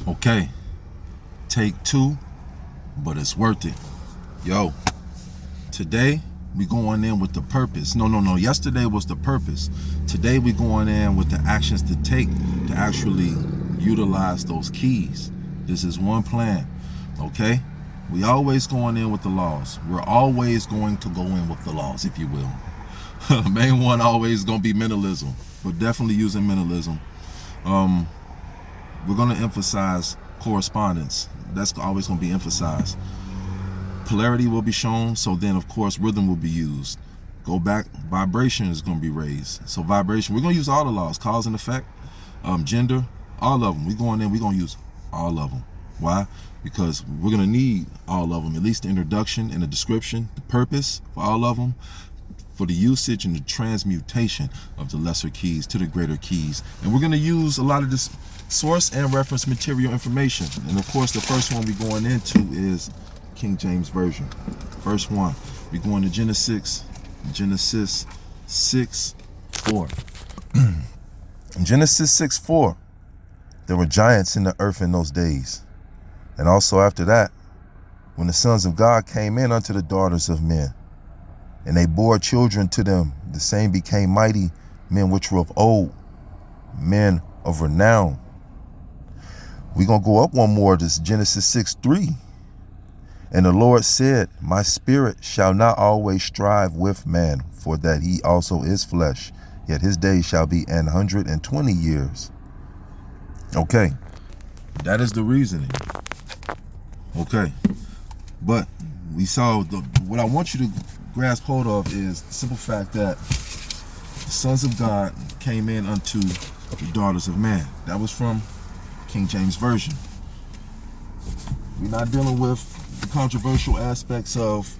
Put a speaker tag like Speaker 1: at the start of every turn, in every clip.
Speaker 1: Okay, take two, but it's worth it. Yo, today we going in with the purpose. No. Yesterday was the purpose. Today we going in with the actions to take to actually utilize those keys. This is one plan, okay? We always going in with the laws. We're always going to go in with the laws, if you will. Main one always gonna be mentalism, but definitely using mentalism. We're going to emphasize correspondence. That's always going to be emphasized. Polarity will be shown, so then of course rhythm will be used. Go back, vibration is going to be raised. So vibration, we're going to use all the laws, cause and effect, gender, all of them. We're going to use all of them. Why? Because we're going to need all of them, at least the introduction and the description, the purpose for all of them, for the usage and the transmutation of the lesser keys to the greater keys. And we're going to use a lot of this source and reference material information. And of course, the first one we're going into is King James Version. First one, we're going to Genesis 6:4. In Genesis 6:4, there were giants in the earth in those days. And also after that, when the sons of God came in unto the daughters of men, and they bore children to them, the same became mighty men which were of old, men of renown. We're going to go up one more. This Genesis 6:3. And the Lord said, my spirit shall not always strive with man, for that he also is flesh, yet his days shall be 120 years. Okay, that is the reasoning. Okay, but we saw what I want you to grasp hold of is the simple fact that the sons of God came in unto the daughters of man. That was from King James Version. We're not dealing with the controversial aspects of,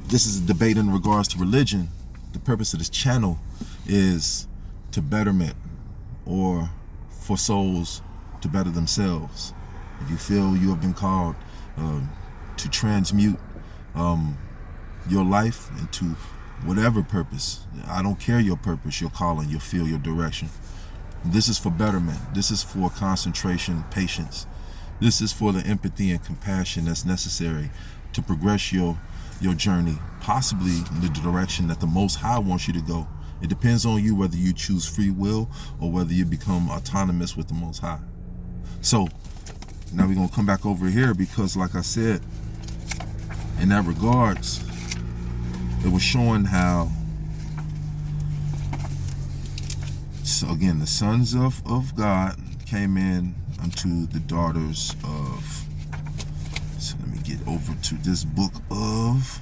Speaker 1: this is a debate in regards to religion. The purpose of this channel is to betterment, or for souls to better themselves. If you feel you have been called to transmute your life into whatever purpose, I don't care your purpose, your calling, your field, your direction. This is for betterment. This is for concentration, patience. This is for the empathy and compassion that's necessary to progress your journey, possibly in the direction that the Most High wants you to go. It depends on you whether you choose free will or whether you become autonomous with the Most High. So now we're going to come back over here because, like I said, in that regards, it was showing how, so again, the sons of God came in unto the daughters of, so let me get over to this book of,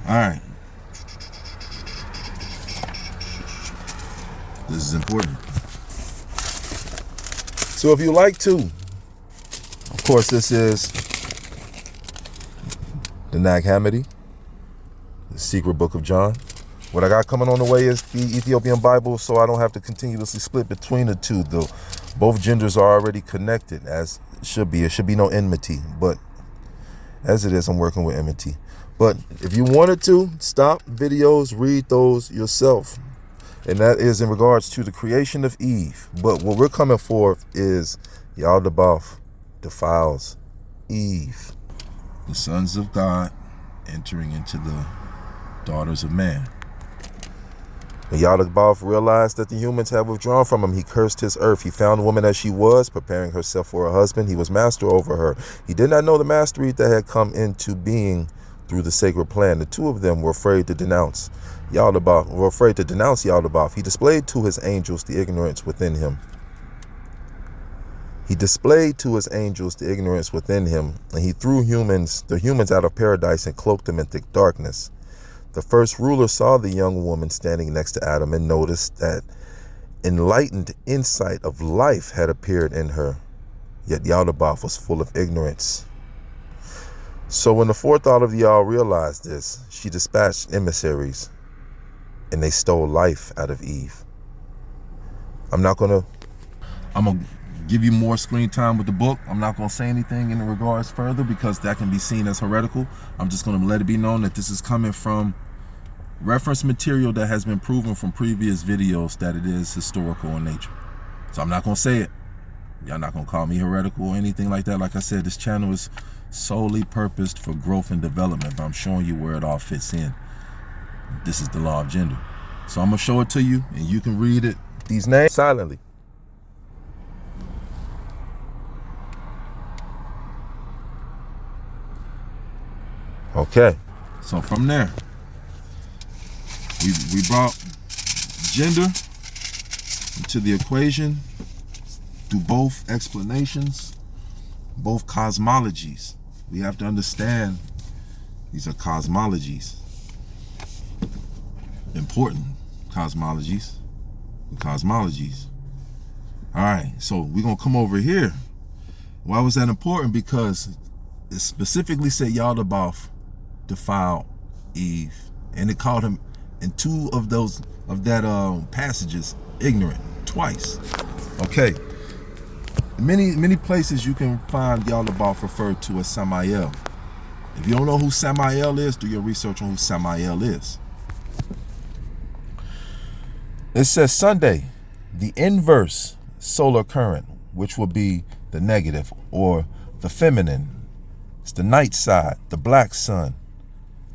Speaker 1: all right, this is important. So if you like to, of course, this is the Nag Hammadi, the secret book of John. What I got coming on the way is the Ethiopian Bible, so I don't have to continuously split between the two, though both genders are already connected, as it should be. It should be no enmity, but as it is, I'm working with enmity. But if you wanted to, stop videos, read those yourself. And that is in regards to the creation of Eve. But what we're coming for is Yaldabaoth defiles Eve. The sons of God entering into the daughters of man. When Yaldabaoth realized that the humans had withdrawn from him, he cursed his earth. He found the woman as she was, preparing herself for a husband. He was master over her. He did not know the mastery that had come into being through the sacred plan. The two of them were afraid to denounce Yaldabaoth. He displayed to his angels the ignorance within him. And he threw the humans out of paradise and cloaked them in thick darkness. The first ruler saw the young woman standing next to Adam and noticed that enlightened insight of life had appeared in her. Yet Yaldabaoth was full of ignorance. So when the forethought of Yal realized this, she dispatched emissaries, and they stole life out of Eve. I'm gonna give you more screen time with the book. I'm not gonna say anything in regards further because that can be seen as heretical. I'm just gonna let it be known that this is coming from reference material that has been proven from previous videos that it is historical in nature. So I'm not gonna say it. Y'all not gonna call me heretical or anything like that. Like I said, this channel is solely purposed for growth and development, but I'm showing you where it all fits in. This is the law of gender. So I'm gonna show it to you and you can read it, these names, silently. Okay, so from there, we brought gender into the equation through both explanations, both cosmologies. We have to understand these are cosmologies, important cosmologies. All right, so we're gonna come over here. Why was that important? Because it specifically said Yaldabaoth defiled Eve, and it called him in two of that passages ignorant twice. Okay, many places you can find Yaldabaoth referred to as Samael. If you don't know who Samael is, do your research on who Samael is. It says Sunday, the inverse solar current, which will be the negative or the feminine. It's the night side, the black sun.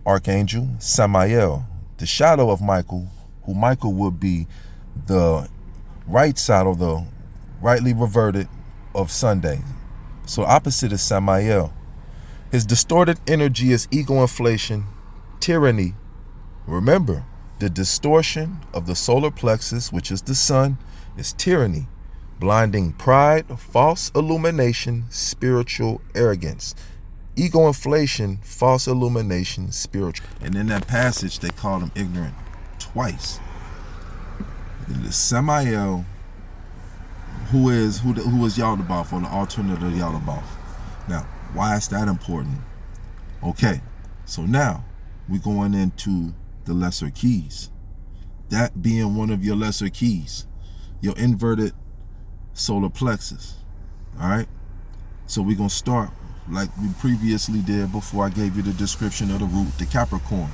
Speaker 1: Archangel Samael, the shadow of Michael, who Michael would be the right side or the rightly reverted of Sunday. So opposite is Samael. His distorted energy is ego inflation, tyranny. Remember, the distortion of the solar plexus, which is the sun, is tyranny, blinding pride, false illumination, spiritual arrogance. Ego inflation, false illumination, spiritual. And in that passage, they called him ignorant twice. And the Samael, who is Yaldabaoth, or the alternative of Yaldabaoth. Now, why is that important? Okay, so now we're going into the lesser keys. That being one of your lesser keys, your inverted solar plexus. All right, so we're gonna start like we previously did before I gave you the description of the root, the Capricorn.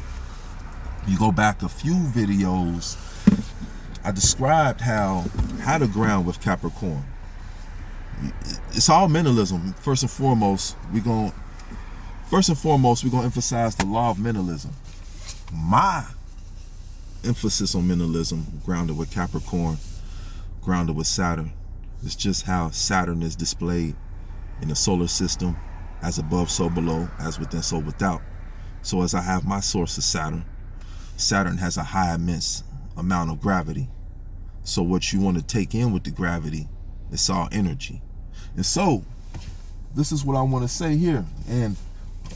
Speaker 1: You go back a few videos, I described how to ground with Capricorn. It's all mentalism. First and foremost, we're gonna emphasize the law of mentalism. My emphasis on mentalism, grounded with Capricorn, grounded with Saturn. It's just how Saturn is displayed in the solar system, as above, so below, as within, so without. So as I have my source of Saturn, Saturn has a high, immense amount of gravity. So what you want to take in with the gravity, it's all energy. And so this is what I want to say here. And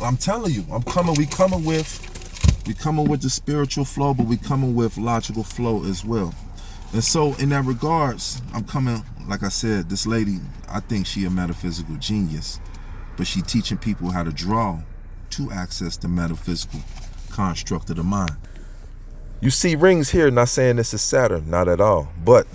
Speaker 1: I'm telling you, we coming with the spiritual flow, but we coming with logical flow as well. And so in that regards, I'm coming, like I said, this lady, I think she a metaphysical genius, but she teaching people how to draw to access the metaphysical construct of the mind. You see rings here, not saying this is Saturn, not at all, but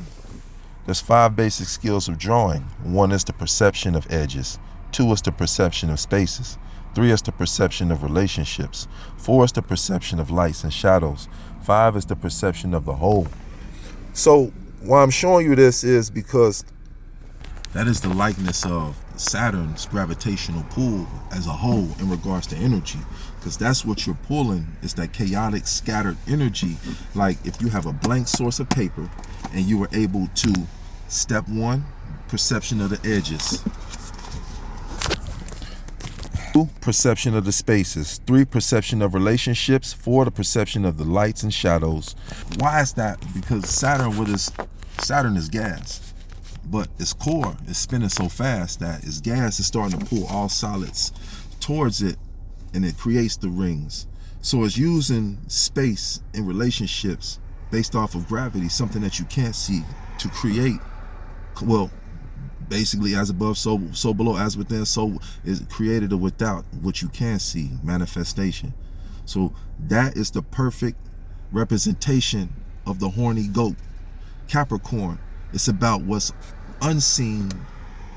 Speaker 1: there's 5 basic skills of drawing. 1 is the perception of edges. 2 is the perception of spaces. 3 is the perception of relationships. 4 is the perception of lights and shadows. 5 is the perception of the whole. So why I'm showing you this is because that is the likeness of Saturn's gravitational pull as a whole in regards to energy, because that's what you're pulling, is that chaotic scattered energy. Like if you have a blank source of paper and you were able to, step 1, perception of the edges. 2, perception of the spaces. 3, perception of relationships. 4, the perception of the lights and shadows. Why is that? Because Saturn is gas, but its core is spinning so fast that its gas is starting to pull all solids towards it, and it creates the rings. So it's using space and relationships based off of gravity, something that you can't see, to create, well, basically as above, so below, as within, so is created or without, what you can see, manifestation. So that is the perfect representation of the horny goat, Capricorn. It's about what's unseen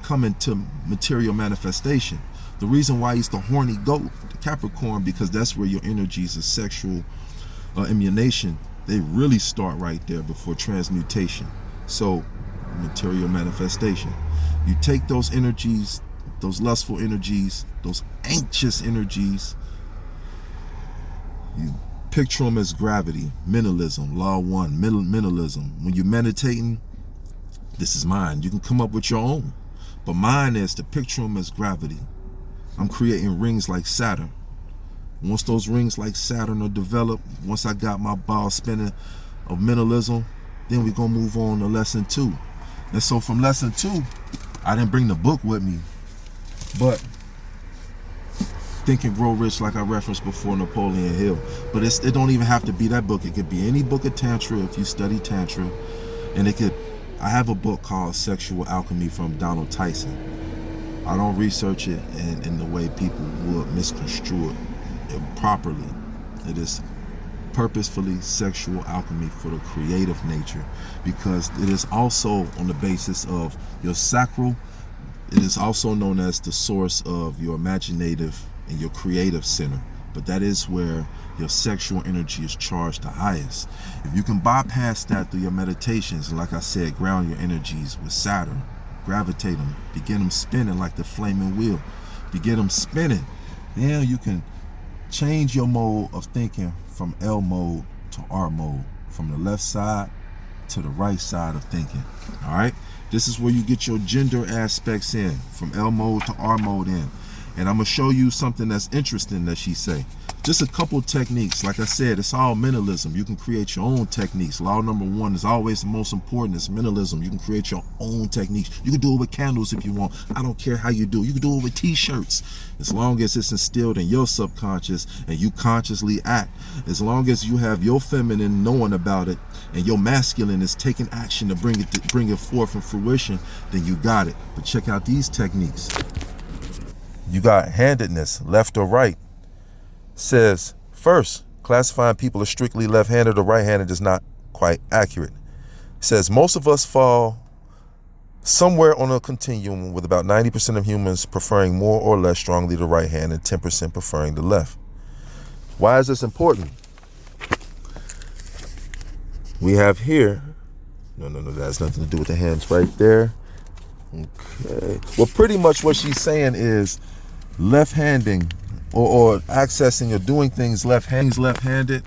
Speaker 1: coming to material manifestation. The reason why he's the horny goat, the Capricorn, because that's where your energies of sexual emanation, they really start right there before transmutation. So material manifestation. You take those energies, those lustful energies, those anxious energies, you picture them as gravity, mentalism, law one, mentalism. When you're meditating, this is mine. You can come up with your own, but mine is to picture them as gravity. I'm creating rings like Saturn. Once those rings like Saturn are developed, once I got my ball spinning of mentalism, then we're gonna move on to lesson 2. And so from lesson 2, I didn't bring the book with me, but Think and Grow Rich, like I referenced before, Napoleon Hill. But it don't even have to be that book. It could be any book of Tantra if you study Tantra. And I have a book called Sexual Alchemy from Donald Tyson. I don't research it in the way people would misconstrue it properly. It is purposefully sexual alchemy for the creative nature, because it is also on the basis of your sacral. It is also known as the source of your imaginative and your creative center, but that is where your sexual energy is charged the highest. If you can bypass that through your meditations, and like I said, ground your energies with Saturn, gravitate them, begin them spinning like the flaming wheel, begin them spinning, then you can change your mode of thinking from L mode to R mode, from the left side to the right side of thinking. All right, this is where you get your gender aspects in, from L mode to R mode in. And I'm gonna show you something that's interesting that she say. Just a couple techniques. Like I said, it's all mentalism. You can create your own techniques. Law number 1 is always the most important. It's mentalism. You can create your own techniques. You can do it with candles if you want. I don't care how you do it. You can do it with t-shirts. As long as it's instilled in your subconscious and you consciously act. As long as you have your feminine knowing about it and your masculine is taking action to bring it forth in fruition, then you got it. But check out these techniques. You got handedness, left or right. Says, first, classifying people as strictly left-handed or right-handed is not quite accurate. Says most of us fall somewhere on a continuum, with about 90% of humans preferring more or less strongly the right hand and 10% preferring the left. Why is this important? We have here, no, that has nothing to do with the hands right there. Okay. Well, pretty much what she's saying is left-handing or accessing or doing things left-handed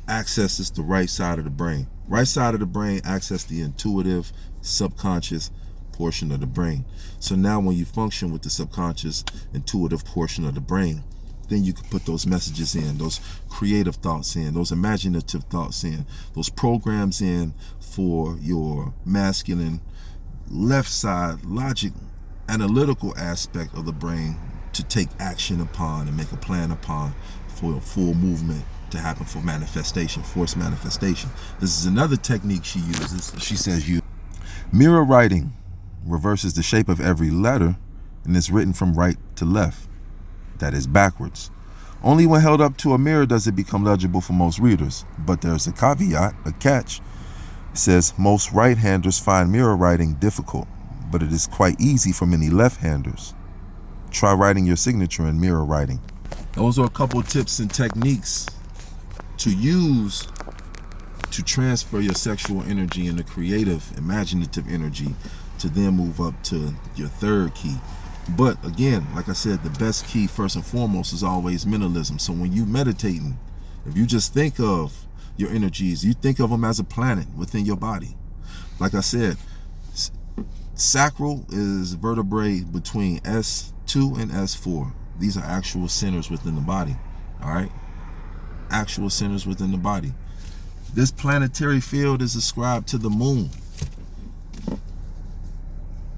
Speaker 1: accesses the right side of the brain. Right side of the brain access the intuitive, subconscious portion of the brain. So now when you function with the subconscious, intuitive portion of the brain, then you can put those messages in, those creative thoughts in, those imaginative thoughts in, those programs in for your masculine left side logic, analytical aspect of the brain to take action upon and make a plan upon for a full movement to happen, for manifestation, force manifestation. This is another technique she uses. She says mirror writing reverses the shape of every letter and is written from right to left. That is backwards. Only when held up to a mirror does it become legible for most readers. But there's a caveat, a catch. It says most right-handers find mirror writing difficult, but it is quite easy for many left-handers. Try writing your signature in mirror writing. Those are a couple tips and techniques to use to transfer your sexual energy and the creative, imaginative energy to then move up to your third key. But again, like I said, the best key first and foremost is always mentalism. So when you meditating, if you just think of your energies, you think of them as a planet within your body. Like I said, sacral is vertebrae between S2 and S4. These are actual centers within the body. All right, actual centers within the body. This planetary field is ascribed to the moon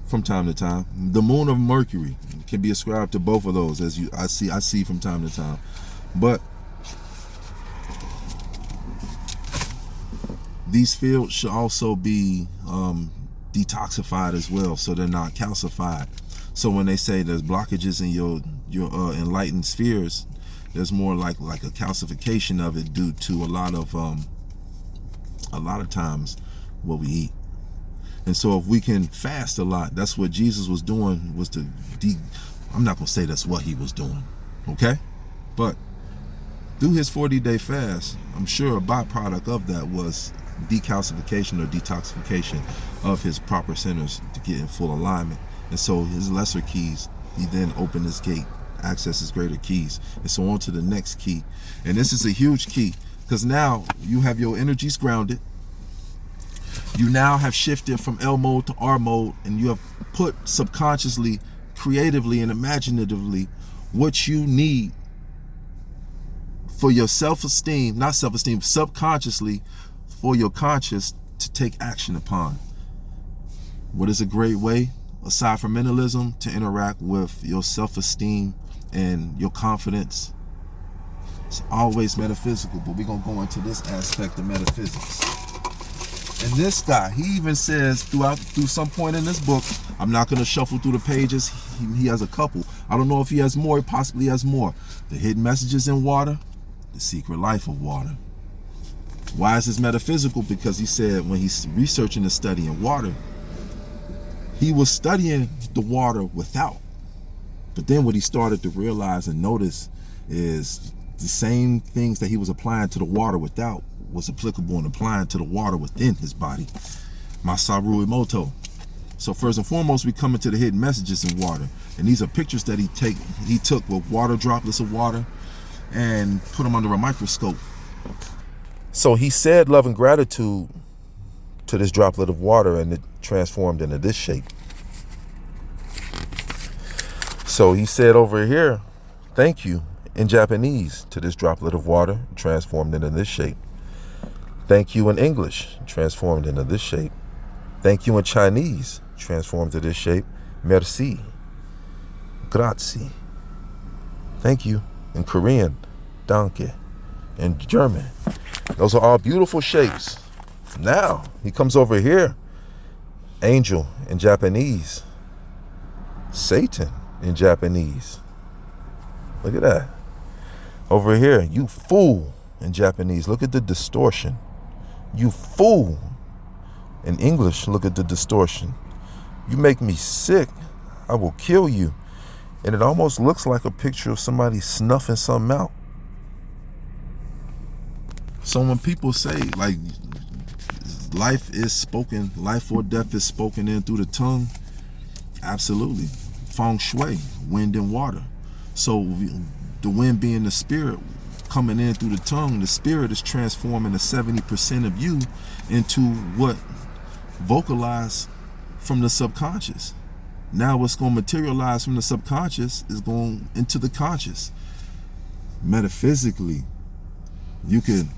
Speaker 1: from time to time. The moon of Mercury can be ascribed to both of those, as I see from time to time. But these fields should also be detoxified as well, so they're not calcified. So when they say there's blockages in your enlightened spheres, there's more like a calcification of it due to a lot of times what we eat. And so if we can fast a lot, that's what Jesus was doing, was to I'm not gonna say that's what he was doing, okay? But through his 40-day fast, I'm sure a byproduct of that was decalcification or detoxification of his proper centers to get in full alignment. And so his lesser keys, he then opened his gate, accesses greater keys, and so on to the next key. And this is a huge key, because now you have your energies grounded. You now have shifted from L mode to R mode, and you have put subconsciously, creatively, and imaginatively what you need for your self-esteem, not self-esteem, subconsciously for your conscious to take action upon. What is a great way, aside from mentalism, to interact with your self-esteem and your confidence? It's always metaphysical, but we're going to go into this aspect of metaphysics. And this guy, he even says through some point in this book, I'm not going to shuffle through the pages. He has a couple. I don't know if he has more. He possibly has more. The hidden messages in water, the secret life of water. Why is this metaphysical? Because he said when he's researching and studying water, he was studying the water without. But then what he started to realize and notice is the same things that he was applying to the water without was applicable and applying to the water within his body. Masaru Emoto. So first and foremost, we come into the hidden messages in water. And these are pictures that he took with water, droplets of water, and put them under a microscope. So he said love and gratitude to this droplet of water, and it transformed into this shape. So he said over here, thank you in Japanese to this droplet of water, transformed into this shape. Thank you in English, transformed into this shape. Thank you in Chinese, transformed to this shape. Merci. Grazie. Thank you in Korean. Danke. In German. Those are all beautiful shapes. Now, he comes over here. Angel in Japanese. Satan in Japanese. Look at that. Over here, you fool in Japanese. Look at the distortion. You fool. In English, look at the distortion. You make me sick. I will kill you. And it almost looks like a picture of somebody snuffing something out. So when people say, like, life is spoken, life or death is spoken in through the tongue, absolutely. Feng Shui, wind and water. So the wind being the spirit coming in through the tongue, the spirit is transforming the 70% of you into what vocalized from the subconscious. Now what's going to materialize from the subconscious is going into the conscious. Metaphysically, you can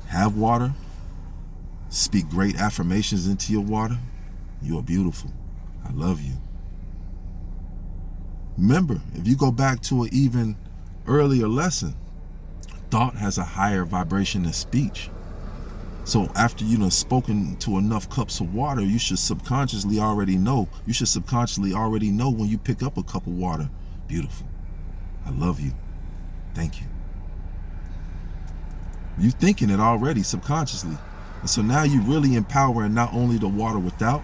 Speaker 1: have water, speak great affirmations into your water. You are beautiful. I love you. Remember, if you go back to an even earlier lesson, thought has a higher vibration than speech. So after you've spoken to enough cups of water, you should subconsciously already know. You should subconsciously already know when you pick up a cup of water. Beautiful. I love you. Thank you. You're thinking it already subconsciously. And so now you're really empowering not only the water without,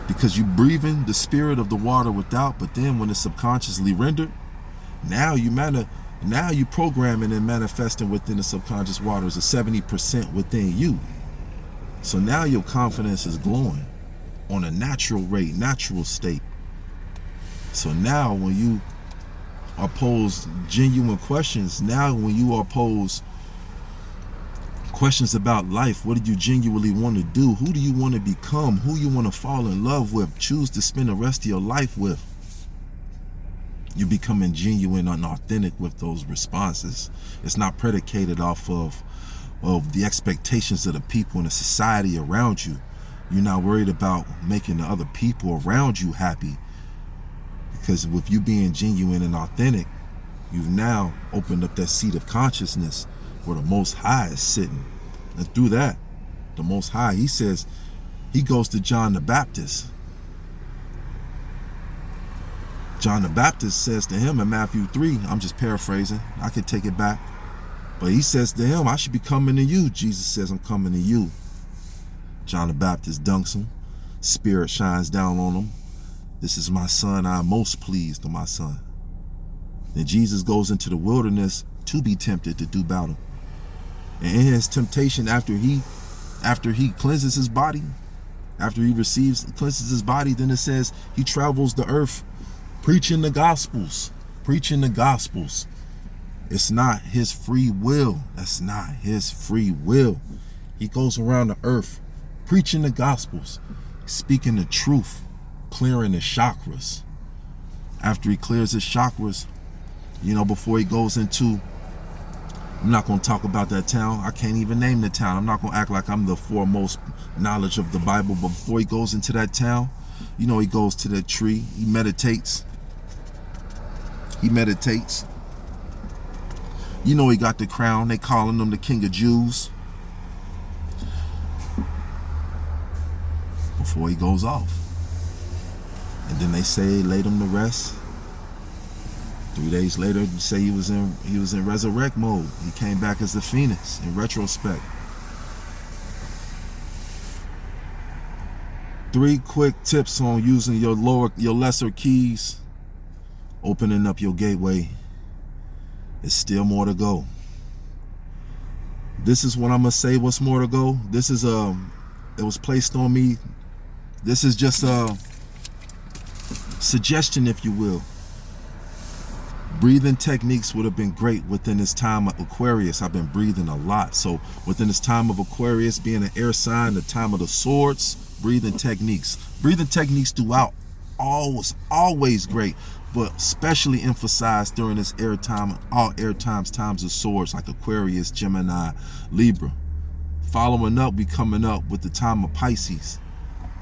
Speaker 1: because you're breathing the spirit of the water without, but then when it's subconsciously rendered, now you programming and manifesting within the subconscious waters of 70% within you. So now your confidence is glowing on a natural rate, natural state. So now when you are posed genuine questions, now when you are posed questions about life, what do you genuinely want to do? Who do you want to become? Who you want to fall in love with? Choose to spend the rest of your life with. You're becoming genuine and authentic with those responses. It's not predicated off of the expectations of the people in the society around you. You're not worried about making the other people around you happy. Because with you being genuine and authentic, you've now opened up that seat of consciousness where the Most High is sitting. And through that, the Most High, he says, he goes to John the Baptist. John the Baptist says to him in Matthew 3, I'm just paraphrasing, I could take it back, but he says to him, I should be coming to you. Jesus says, I'm coming to you. John the Baptist dunks him. Spirit shines down on him. This is my son. I am most pleased with my son. Then Jesus goes into the wilderness to be tempted to do battle. And in his temptation, after he cleanses his body, after he cleanses his body, then it says he travels the earth preaching the gospels. Preaching the gospels. It's not his free will. That's not his free will. He goes around the earth preaching the gospels, speaking the truth, clearing the chakras. After he clears his chakras, before he goes into, I'm not going to talk about that town. I can't even name the town. I'm not going to act like I'm the foremost knowledge of the Bible. But before he goes into that town, he goes to that tree. He meditates. He got the crown. They calling him the King of Jews. Before he goes off. And then they say laid him to rest. 3 days later, you say he was in resurrect mode. He came back as the Phoenix in retrospect. 3 quick tips on using your lesser keys, opening up your gateway. It's still more to go. This is what I'm gonna say. What's more to go? This is it was placed on me. This is just a suggestion, if you will. Breathing techniques would have been great within this time of Aquarius. I've been breathing a lot. So within this time of Aquarius, being an air sign, the time of the swords, breathing techniques. Breathing techniques throughout, always great, but especially emphasized during this air time, all air times of swords, like Aquarius, Gemini, Libra. Following up, we coming up with the time of Pisces.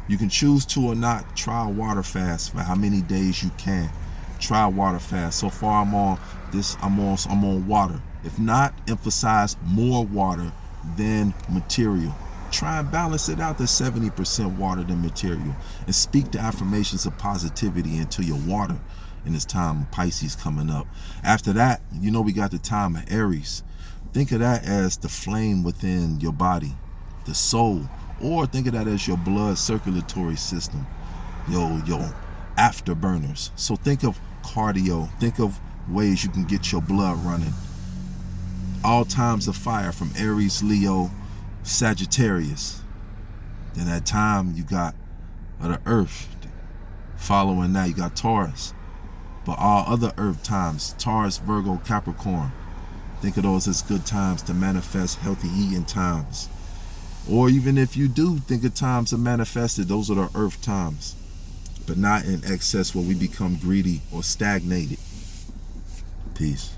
Speaker 1: You can choose to or not try a water fast for how many days you can. Try a water fast. So far I'm on water. If not, emphasize more water than material. Try and balance it out to 70% water than material. And speak the affirmations of positivity into your water in this time of Pisces coming up. After that, we got the time of Aries. Think of that as the flame within your body, the soul. Or think of that as your blood circulatory system, your afterburners. So think of cardio. Think of ways you can get your blood running. All times of fire from Aries, Leo, Sagittarius. Then that time you got the earth. Following that you got Taurus. But all other earth times, Taurus, Virgo, Capricorn. Think of those as good times to manifest healthy eating times. Or even if you do think of times to manifest it, those are the earth times. But not in excess where we become greedy or stagnated. Peace.